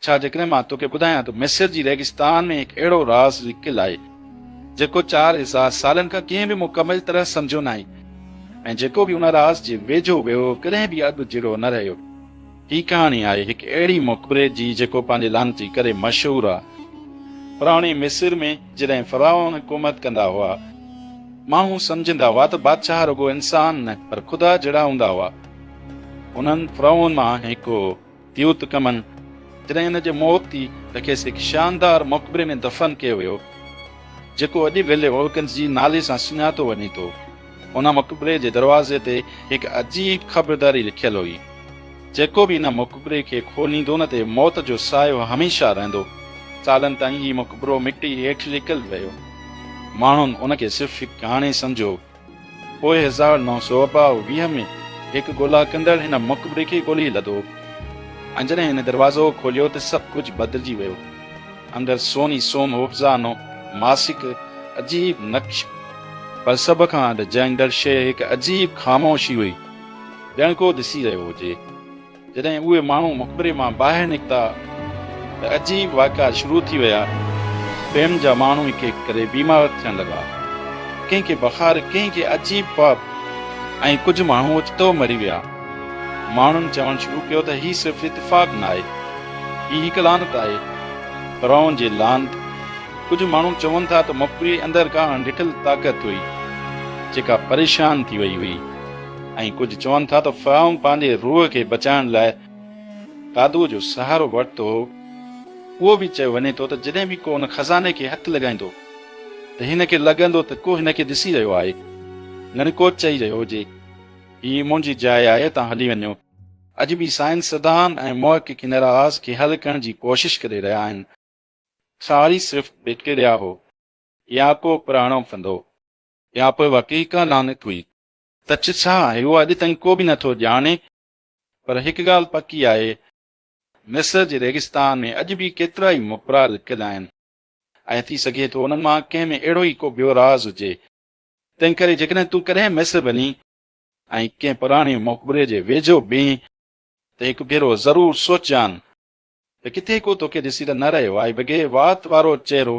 छा जेकॾहिं मां तोखे ॿुधायां त मिस्र जी रेगिस्तान में हिकु अहिड़ो राज़ लिकियलु आहे जेको 4000 सालनि खां कंहिं बि मुकमल तरह सम्झो न आहे ऐं जेको बि उन राज़ जे वेझो वियो कॾहिं बि अॻु जहिड़ो न रहियो। ही कहाणी आहे हिकु अहिड़ी मुक़बरे जी जेको पंहिंजे लानती करे मशहूरु आहे। पुराणे मिस्र में जॾहिं फ़राउन हुकूमत कंदा हुआ माण्हू सम्झंदा हुआ त बादशाह रुगो इंसान न पर ख़ुदा जहिड़ा हूंदा हुआ। उन्हनि फ़राउन मां हिकु तियूत कमन जॾहिं हिन जी मौत थी त खेसि हिकु शानदार मुक़बरे में दफ़न कयो वियो जेको अॼु वेले ओलकंस जी नाले सां सुञातो वञे थो। उन मुक़बरे जे दरवाज़े ते हिकु अजीब ख़बरदारी लिखियल हुई, जेको बि इन मुक़बरे खे खोलींदो न ते मौत जो सायो हमेशह रहंदो। सालनि ताईं हीउ मुक़बरो मिटी हेठि लिकियलु वियो। माण्हुनि उनखे सिर्फ़ु हिकु कहाणी सम्झो। पोइ 1920 में हिकु ॻोल्हा कंदड़ हिन मुक़बरे खे ॻोल्ही लधो ऐं जॾहिं हिन दरवाज़ो खोलियो त सभु कुझु बदिलिजी वियो। अंदरि सोनी सोन होफ़ज़ानो मासिक अजीब नक्श, पर सभ खां डिजाइनदड़ शइ हिकु अजीब ख़ामोशी हुई, ॼण को ॾिसी रहियो हुजे। जॾहिं उहे माण्हू मुक़बरे मां ॿाहिरि निकिता त अजीब वाक़िआ शुरू थी विया। ॿियनि जा माण्हू हिकु हिकु करे बीमार थियण लॻा, कंहिंखे बुख़ार, कंहिंखे अजीब ख्वाब ऐं कुझु माण्हू ओचितो मरी विया। माण्हुनि चवणु शुरू कयो त हीउ सिर्फ़ु इतिफ़ाक़ न आहे, हीउ हिकु लानत आहे, फ़राउन जी लानत। कुझु माण्हू चवनि था त मुक़बरे अंदरि का ॾिठल ताक़त हुई जेका परेशान थी वई हुई ऐं कुझु चवनि था त फ़राउन पंहिंजे रूह खे बचाइण लाइ कादो जो सहारो वरितो हो। उहो बि चयो वञे थो त जॾहिं बि को हुन खज़ाने खे हथु लॻाईंदो त हिन खे लॻंदो त को हिन खे ॾिसी रहियो आहे, न को चई रहियो हुजे हीअ मुंहिंजी जाइ आहे, तव्हां हली वञो। अॼु बि साइंसदान ऐं मुहक़क़ हिन राज़ खे हल करण जी कोशिश करे रहिया आहिनि। सारी सिर्फ़ बैक्टीरिया हो या को पुराणो फंदो या पोइ वाक़ई का लानत हुई। सच छा आहे उहो अॼु ताईं को बि नथो ॼाणे, पर हिकु ॻाल्हि पकी आहे, मिस्र जे रेगिस्तान में अॼु बि केतिरा ई मुक़बरा लिकियल आहिनि ऐं थी सघे थो उन्हनि मां कंहिं में अहिड़ो ई को ॿियो राज़ हुजे। तंहिं करे जेकॾहिं तूं कॾहिं मिस्र वञी ऐं कंहिं पुराणे मुक़बरे जे वेझो बीह त हिकु भेरो ज़रूरु सोचान त किथे को तोखे ॾिसी त न रहियो आहे बग़ैर वात वारो चहिरो